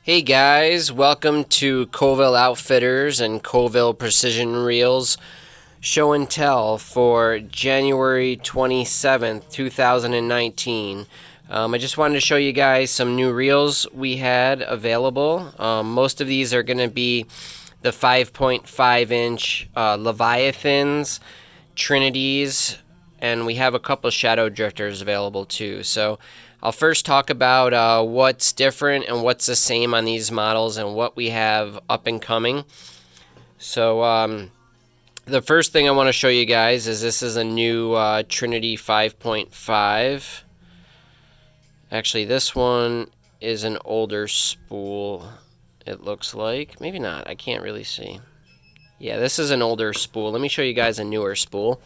Hey guys, welcome to Colville Outfitters and Colville Precision Reels show and tell for January 27th, 2019. I just wanted to show you guys some new reels we had available. Most of these are going to be the 5.5 inch Leviathans, Trinities, and we have a couple shadow drifters available too. So I'll first talk about what's different and what's the same on these models and what we have up and coming. So the first thing I want to show you guys is this is a new Trinity 5.5. Actually, this one is an older spool, it looks like. Maybe not, I can't really see. Yeah, this is an older spool. Let me show you guys a newer spool.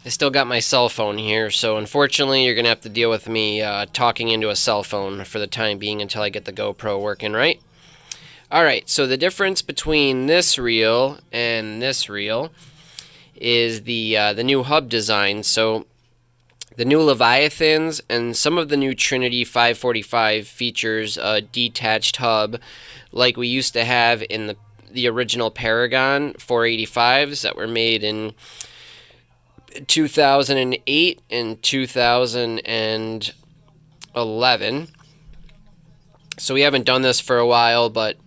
I still got my cell phone here, so unfortunately you're going to have to deal with me talking into a cell phone for the time being until I get the GoPro working right. Alright, so the difference between this reel and this reel is the new hub design. So the new Leviathans and some of the new Trinity 545 features a detached hub like we used to have in the original Paragon 485s that were made in 2008 and 2011. So we haven't done this for a while, but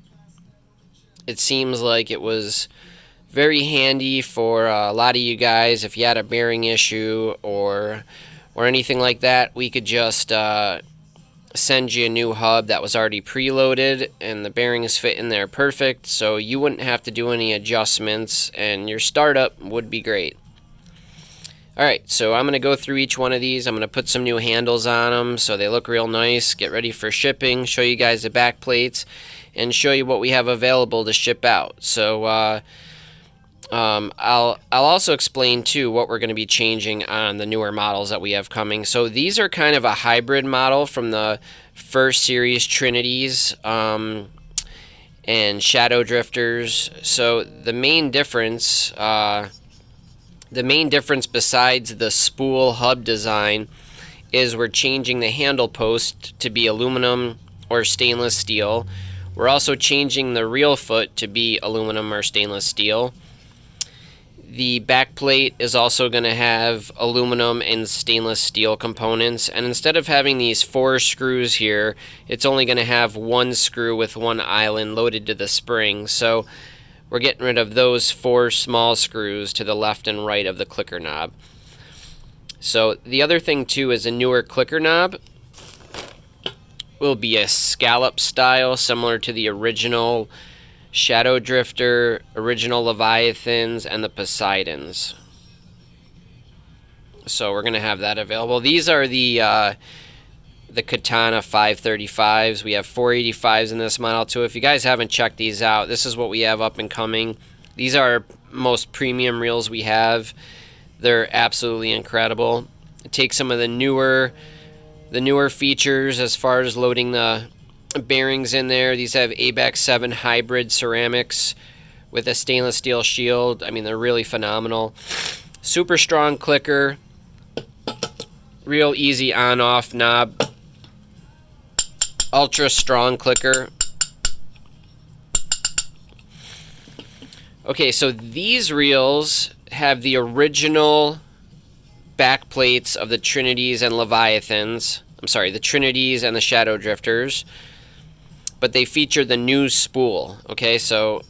it seems like it was very handy for a lot of you guys. If you had a bearing issue or anything like that, we could just send you a new hub that was already preloaded and the bearings fit in there perfect, so you wouldn't have to do any adjustments and your startup would be great. Alright, so I'm going to go through each one of these. I'm going to put some new handles on them so they look real nice, get ready for shipping, show you guys the back plates, and show you what we have available to ship out. So I'll also explain too what we're going to be changing on the newer models that we have coming. So these are kind of a hybrid model from the first series Trinities and Shadow Drifters. So the main difference besides the spool hub design is we're changing the handle post to be aluminum or stainless steel. We're also changing the reel foot to be aluminum or stainless steel. The back plate is also going to have aluminum and stainless steel components, and instead of having these 4 screws here, it's only going to have 1 screw with 1 island loaded to the spring. So we're getting rid of those 4 small screws to the left and right of the clicker knob. So the other thing too is a newer clicker knob will be a scallop style similar to the original Shadow Drifter, original Leviathans, and the Poseidons. So we're going to have that available. These are the Katana 535s. We have 485s in this model too. If you guys haven't checked these out, this is what we have up and coming. These are our most premium reels we have. They're absolutely incredible. It takes some of the newer features as far as loading the bearings in there. These have ABEX 7 hybrid ceramics with a stainless steel shield. I mean, they're really phenomenal. Super strong clicker. Real easy on-off knob. Ultra strong clicker. Okay, so these reels have the original back plates of the Trinities and Leviathans. I'm sorry, the Trinities and the Shadow Drifters. But they feature the new spool. Okay, so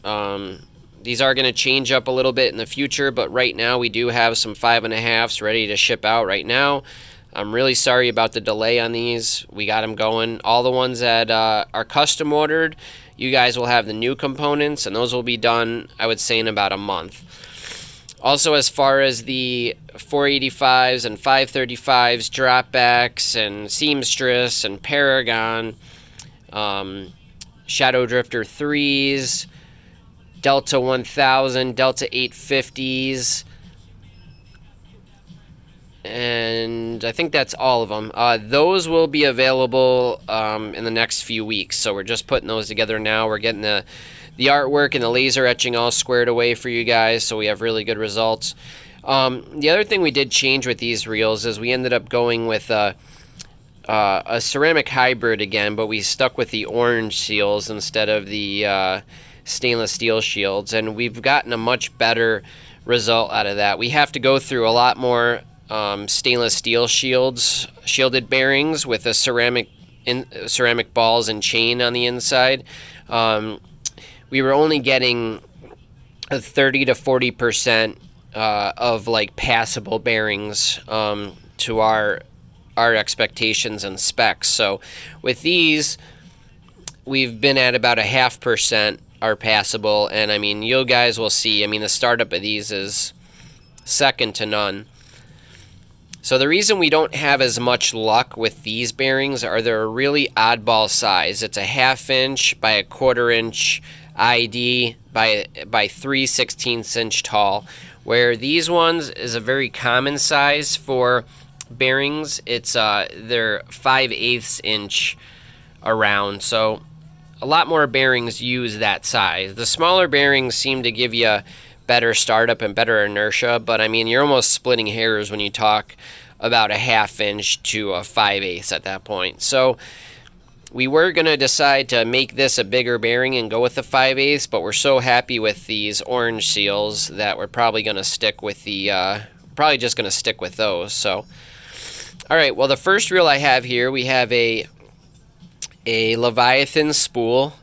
these are going to change up a little bit in the future, but right now we do have some 5.5s ready to ship out right now. I'm really sorry about the delay on these. We got them going. All the ones that are custom ordered, you guys will have the new components, and those will be done, I would say, in about a month. Also, as far as the 485s and 535s, dropbacks, and seamstress, and Paragon, Shadow Drifter 3s, Delta 1000, Delta 850s, and I think that's all of them. Those will be available in the next few weeks, so we're just putting those together now. We're getting the the artwork and the laser etching all squared away for you guys, so we have really good results. The other thing we did change with these reels is we ended up going with a ceramic hybrid again, but we stuck with the orange seals instead of the stainless steel shields, and we've gotten a much better result out of that. We have to go through a lot more stainless steel shielded bearings with a ceramic balls and chain on the inside. We were only getting a 30 to 40% of like passable bearings to our expectations and specs. So with these, we've been at about a 0.5% are passable, and I mean, you guys will see, I mean, the startup of these is second to none. So the reason we don't have as much luck with these bearings are they're a really oddball size. It's a 1/2 inch by a 1/4 inch ID by 3/16 inch tall, where these ones is a very common size for bearings. It's they're 5/8 inch around, so a lot more bearings use that size. The smaller bearings seem to give you better startup and better inertia, but I mean, you're almost splitting hairs when you talk about a 1/2 inch to a 5/8 at that point. So we were going to decide to make this a bigger bearing and go with the 5/8, but we're so happy with these orange seals that we're probably going to stick with the probably just going to stick with those. So all right, well, the first reel I have here, we have a Leviathan spool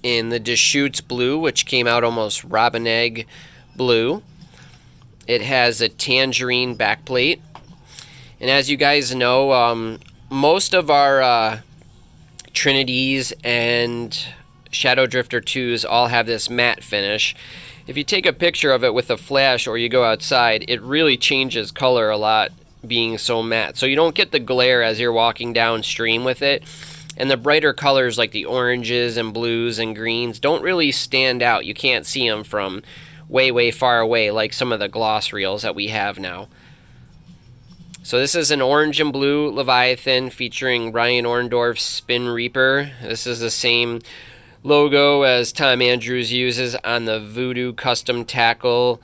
in the Deschutes blue, which came out almost robin egg blue. It has a tangerine backplate, and as you guys know, most of our Trinities and Shadow Drifter 2s all have this matte finish. If you take a picture of it with a flash or you go outside, it really changes color a lot, being so matte. So you don't get the glare as you're walking downstream with it. And the brighter colors like the oranges and blues and greens don't really stand out. You can't see them from way, way far away like some of the gloss reels that we have now. So this is an orange and blue Leviathan featuring Ryan Orndorff's Spin Reaper. This is the same logo as Tom Andrews uses on the Voodoo Custom Tackle,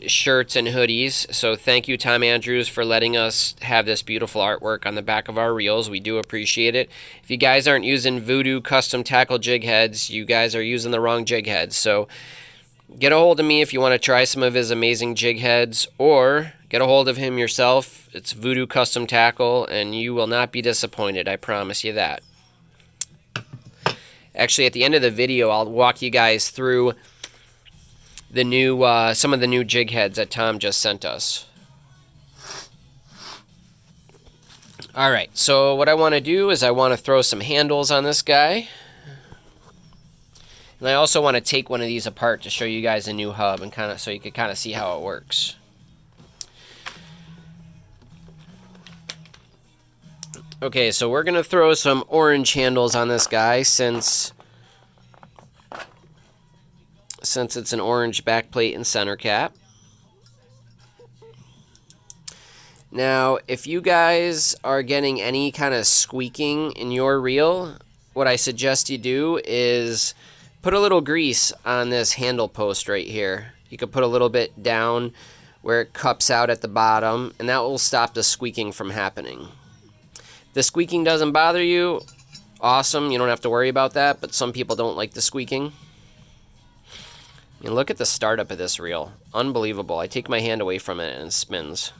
shirts and hoodies. So thank you, Tom Andrews, for letting us have this beautiful artwork on the back of our reels. We do appreciate it. If you guys aren't using Voodoo Custom Tackle jig heads, you guys are using the wrong jig heads. So get a hold of me if you want to try some of his amazing jig heads, or get a hold of him yourself. It's Voodoo Custom Tackle, and you will not be disappointed. I promise you that. Actually, at the end of the video, I'll walk you guys through the new some of the new jig heads that Tom just sent us. All right, so what I want to do is I want to throw some handles on this guy, and I also want to take one of these apart to show you guys a new hub and kind of so you can kind of see how it works. Okay, so we're gonna throw some orange handles on this guy since it's an orange backplate and center cap. Now, if you guys are getting any kind of squeaking in your reel, what I suggest you do is put a little grease on this handle post right here. You could put a little bit down where it cups out at the bottom, and that will stop the squeaking from happening. If the squeaking doesn't bother you, awesome, you don't have to worry about that, but some people don't like the squeaking. And look at the startup of this reel. Unbelievable. I take my hand away from it and it spins.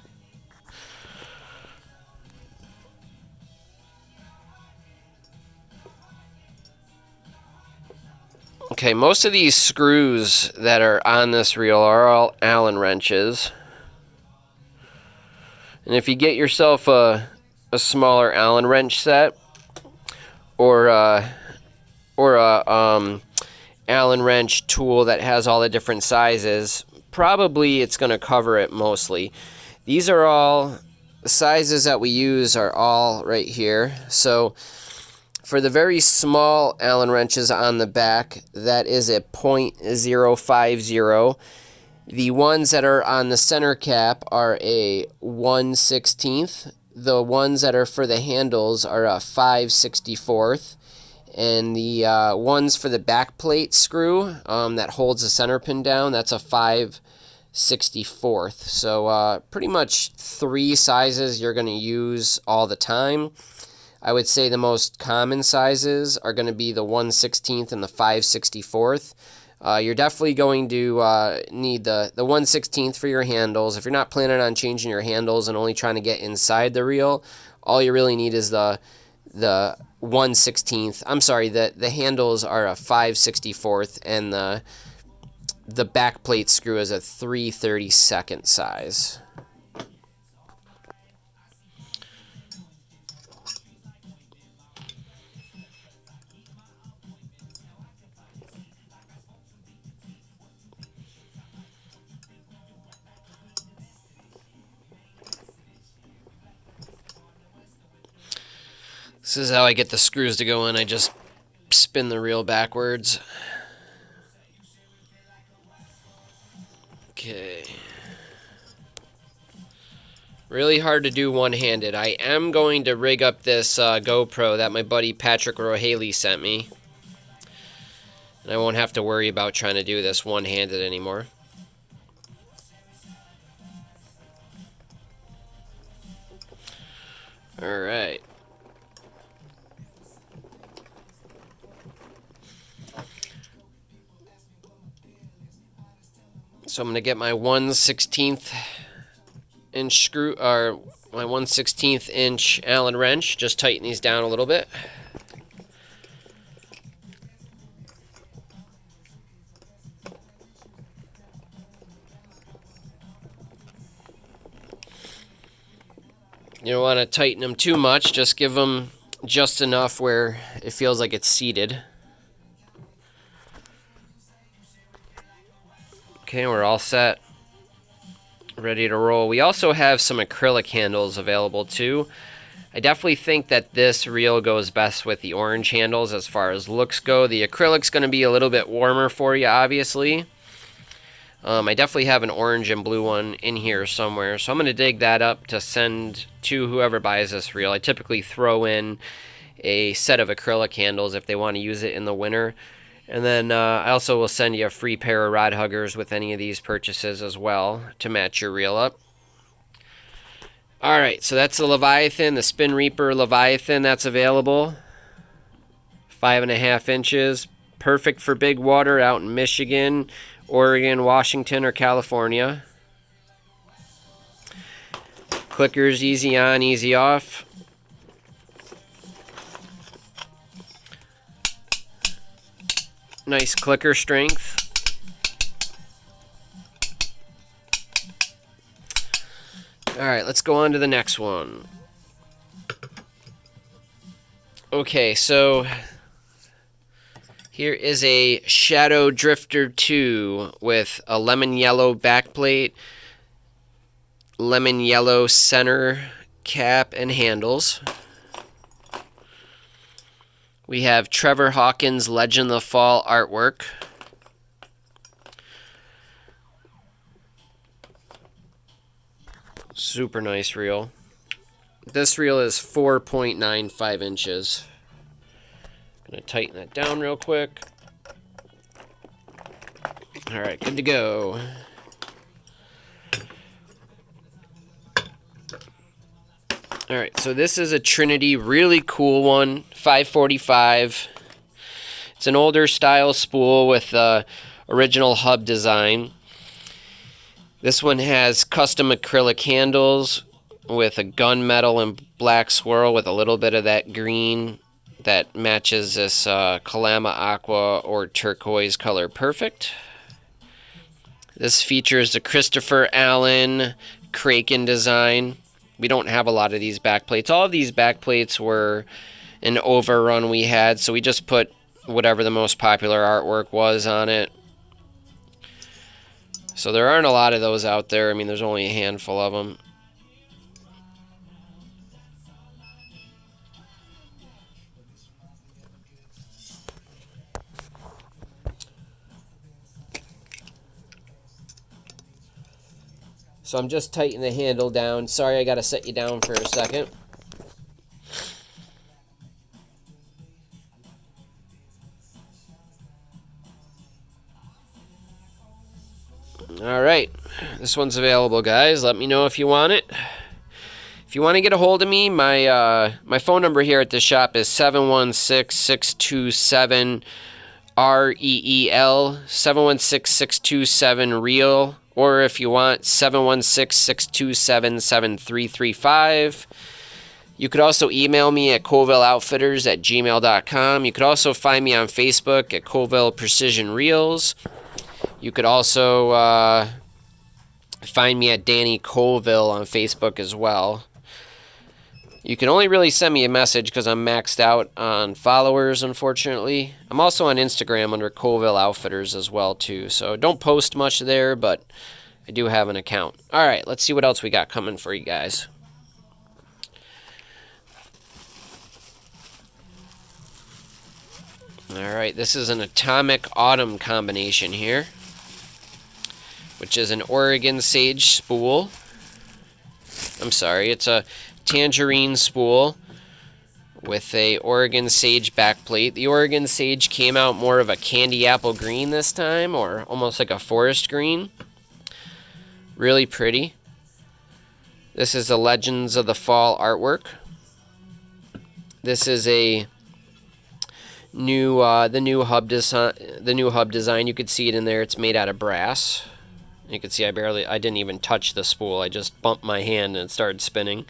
Okay, most of these screws that are on this reel are all Allen wrenches. And if you get yourself a smaller Allen wrench set or a Allen wrench tool that has all the different sizes, probably it's going to cover it mostly. These are all, the sizes that we use are all right here. So for the very small Allen wrenches on the back, that is a 0.050. The ones that are on the center cap are a 1/16. the ones that are for the handles are a 5/64th, and the ones for the back plate screw that holds the center pin down, that's a 5/64th. So pretty much 3 sizes you're going to use all the time. I would say the most common sizes are going to be the 1/16th and the 5/64th. You're definitely going to need the 1/16th for your handles. If you're not planning on changing your handles and only trying to get inside the reel, all you really need is the 1/16th. I'm sorry, the handles are a 5/64th, and the back plate screw is a 3/32nd size. This is how I get the screws to go in. I just spin the reel backwards. Okay. Really hard to do one-handed. I am going to rig up this GoPro that my buddy Patrick Rohaley sent me. And I won't have to worry about trying to do this one-handed anymore. Alright. So I'm going to get my 1/16th inch screw, or my 1/16th inch Allen wrench. Just tighten these down a little bit. You don't want to tighten them too much. Just give them just enough where it feels like it's seated. Okay, we're all set. Ready to roll. We also have some acrylic handles available too. I definitely think that this reel goes best with the orange handles as far as looks go. The acrylic's going to be a little bit warmer for you, obviously. I definitely have an orange and blue one in here somewhere, so I'm going to dig that up to send to whoever buys this reel. I typically throw in a set of acrylic handles if they want to use it in the winter. And then I also will send you a free pair of rod huggers with any of these purchases as well to match your reel up. Alright, so that's the Leviathan, the Spin Reaper Leviathan that's available. 5.5 inches. Perfect for big water out in Michigan, Oregon, Washington, or California. Clickers easy on, easy off. Nice clicker strength. Alright, let's go on to the next one. Okay, so here is a Shadow Drifter 2 with a lemon yellow backplate, lemon yellow center cap and handles. We have Trevor Hawkins' Legend of the Fall artwork. Super nice reel. This reel is 4.95 inches. Gonna tighten that down real quick. Alright, good to go. Alright, so this is a Trinity, really cool one, 545. It's an older style spool with original hub design. This one has custom acrylic handles with a gunmetal and black swirl with a little bit of that green that matches this Kalama Aqua or turquoise color perfect. This features the Christopher Allen Kraken design. We don't have a lot of these backplates. All of these backplates were an overrun we had, so we just put whatever the most popular artwork was on it. So there aren't a lot of those out there. I mean, there's only a handful of them. So I'm just tightening the handle down. Sorry, I got to set you down for a second. All right, this one's available, guys. Let me know if you want it. If you want to get a hold of me, my phone number here at the shop is 716-627-REEL, 716-627-REAL, or if you want, 716-627-7335. You could also email me at colvilleoutfitters@gmail.com. You could also find me on Facebook at Colville Precision Reels. You could also find me at Danny Colville on Facebook as well. You can only really send me a message because I'm maxed out on followers, unfortunately. I'm also on Instagram under Colville Outfitters as well, too. So don't post much there, but I do have an account. All right, let's see what else we got coming for you guys. All right, this is an Atomic Autumn combination here, which is an Oregon Sage spool. I'm sorry, it's a Tangerine spool with a Oregon Sage backplate. The Oregon Sage came out more of a candy apple green this time, or almost like a forest green. Really pretty. This is the Legends of the Fall artwork. This is a new the new hub design. You could see it in there. It's made out of brass. You can see I didn't even touch the spool. I just bumped my hand and it started spinning.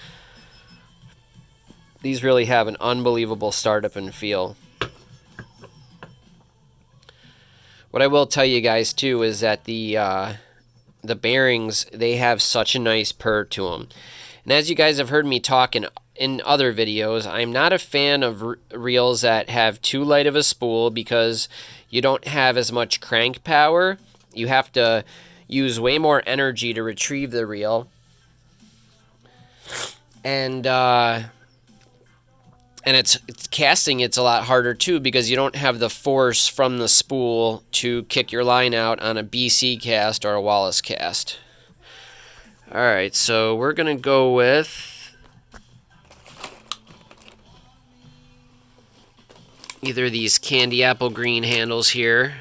These really have an unbelievable startup and feel. What I will tell you guys too is that the bearings, they have such a nice purr to them. And as you guys have heard me talk in other videos, I'm not a fan of reels that have too light of a spool because you don't have as much crank power. You have to use way more energy to retrieve the reel. And it's casting, it's a lot harder too because you don't have the force from the spool to kick your line out on a BC cast or a Wallace cast. Alright, so we're going to go with either these candy apple green handles here.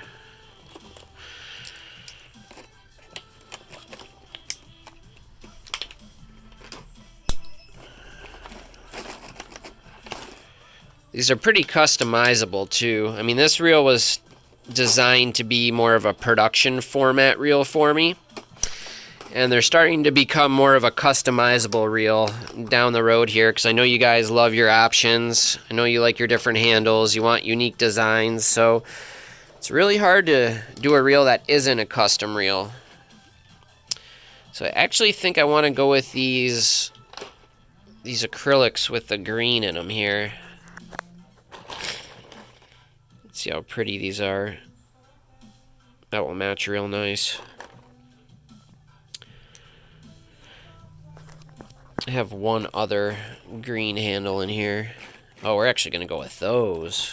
These are pretty customizable too. I mean, this reel was designed to be more of a production format reel for me. And they're starting to become more of a customizable reel down the road here because I know you guys love your options. I know you like your different handles. You want unique designs. So it's really hard to do a reel that isn't a custom reel. So I actually think I want to go with these acrylics with the green in them here. See how pretty these are. That will match real nice. I have one other green handle in here. Oh, we're actually going to go with those.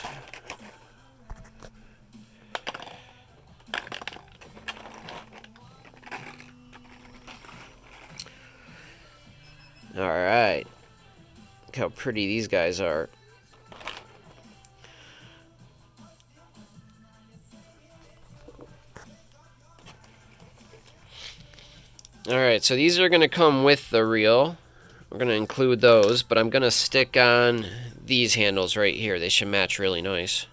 Alright. Look how pretty these guys are. Alright, so these are going to come with the reel. We're going to include those, but I'm going to stick on these handles right here. They should match really nice.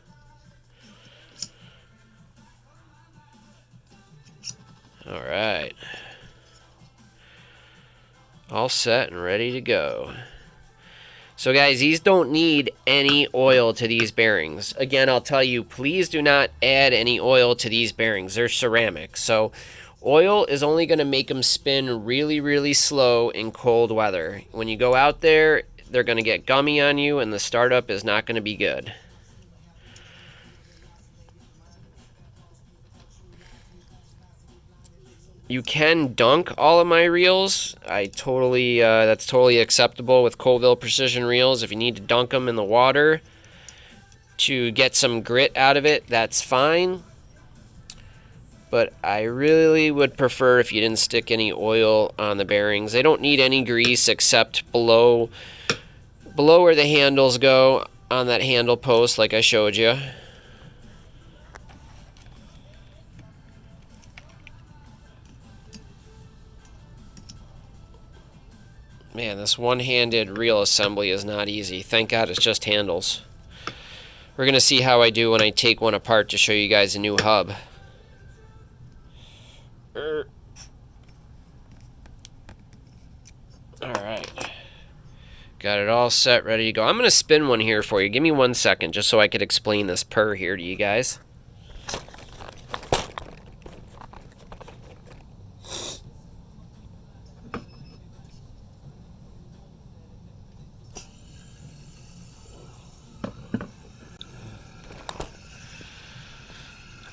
Alright. All set and ready to go. So guys, these don't need any oil to these bearings. Again, I'll tell you, please do not add any oil to these bearings. They're ceramic. So oil is only going to make them spin really, really slow in cold weather. When you go out there, they're going to get gummy on you and the startup is not going to be good. You can dunk all of my reels. That's totally acceptable with Colville Precision Reels. If you need to dunk them in the water to get some grit out of it, that's fine. but I really would prefer if you didn't stick any oil on the bearings. They don't need any grease except below where the handles go on that handle post like I showed you. Man, this one-handed reel assembly is not easy. Thank God it's just handles. We're going to see how I do when I take one apart to show you guys a new hub. Alright. Got it all set, ready to go. I'm going to spin one here for you. Give me 1 second just so I could explain this purr here to you guys.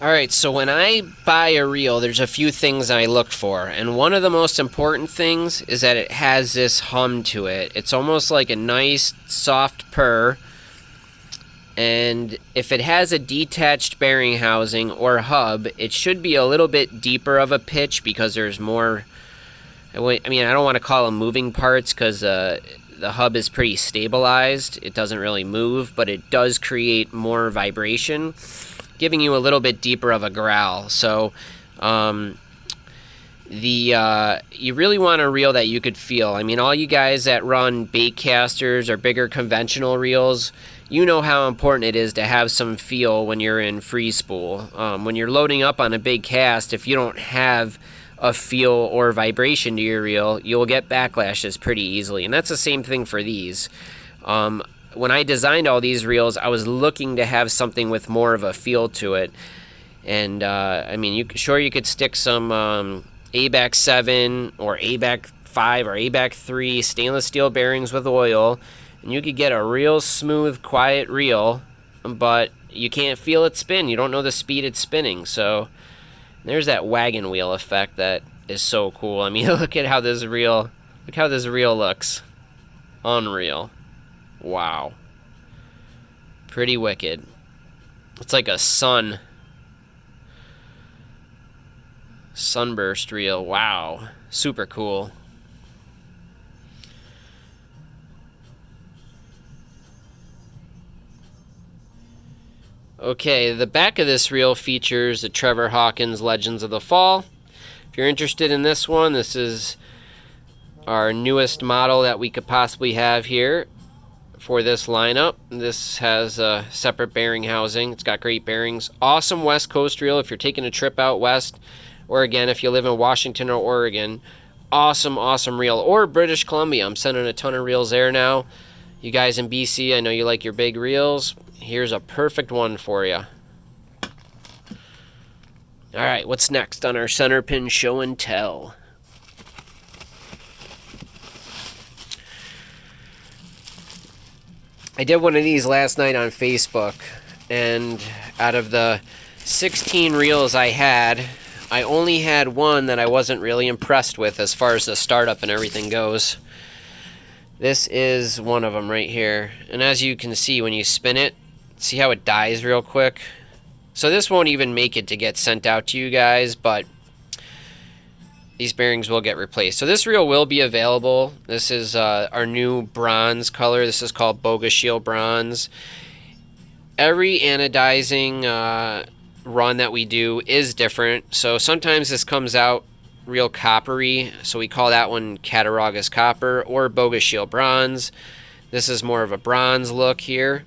Alright, so when I buy a reel, there's a few things I look for, and one of the most important things is that it has this hum to it. It's almost like a nice, soft purr, and if it has a detached bearing housing or hub, it should be a little bit deeper of a pitch because there's more, I mean, I don't want to call them moving parts because the hub is pretty stabilized. It doesn't really move, but it does create more vibration, giving you a little bit deeper of a growl. So you really want a reel that you could feel. I mean, all you guys that run bait casters or bigger conventional reels, you know how important it is to have some feel when you're in free spool. When you're loading up on a big cast, if you don't have a feel or vibration to your reel, you'll get backlashes pretty easily. And that's the same thing for these. When I designed all these reels, I was looking to have something with more of a feel to it. And, I mean, you could stick some ABAC 7 or ABAC 5 or ABAC 3 stainless steel bearings with oil, and you could get a real smooth, quiet reel, but you can't feel it spin. You don't know the speed it's spinning. So there's that wagon wheel effect that is so cool. I mean, look how this reel looks. Unreal. Wow. Pretty wicked. It's like a sunburst reel. Wow. Super cool. Okay, the back of this reel features the Trevor Hawkins Legends of the Fall. If you're interested in this one, this is our newest model that we could possibly have here for this lineup. This has a separate bearing housing. It's got great bearings. Awesome West Coast reel if you're taking a trip out west, or again if you live in Washington or Oregon. Awesome reel. Or British Columbia. I'm sending a ton of reels there now. You guys in BC, I know you like your big reels. Here's a perfect one for you. Alright, what's next on our Centerpin show and tell? I did one of these last night on Facebook, and out of the 16 reels I had, I only had one that I wasn't really impressed with as far as the startup and everything goes. This is one of them right here, and as you can see when you spin it, see how it dies real quick? So this won't even make it to get sent out to you guys, but these bearings will get replaced. So this reel will be available. This is our new bronze color. This is called Boga Shield Bronze. Every anodizing run that we do is different. So sometimes this comes out real coppery, so we call that one Cattaraugus Copper or Boga Shield Bronze. This is more of a bronze look here.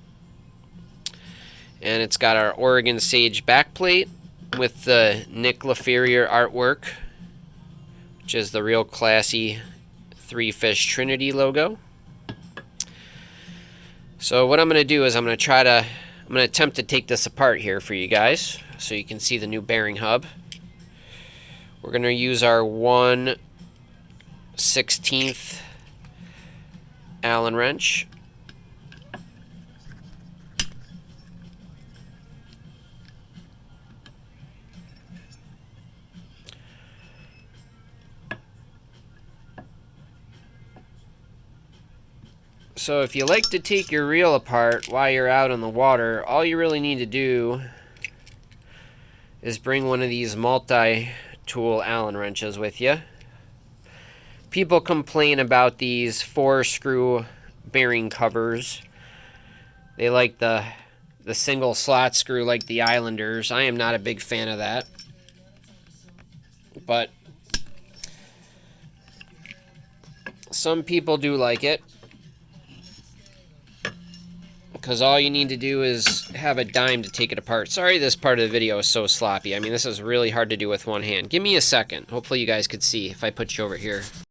And it's got our Oregon Sage backplate with the Nick LaFerrier artwork, which is the real classy three-fish Trinity logo. So what I'm going to do is I'm going to attempt to take this apart here for you guys so you can see the new bearing hub. We're going to use our 1/16 Allen wrench. So if you like to take your reel apart while you're out in the water, all you really need to do is bring one of these multi-tool Allen wrenches with you. People complain about these 4-screw bearing covers. They like the single slot screw like the Islanders. I am not a big fan of that. But some people do like it, because all you need to do is have a dime to take it apart. Sorry this part of the video is so sloppy. I mean, this is really hard to do with one hand. Give me a second. Hopefully you guys could see if I put you over here.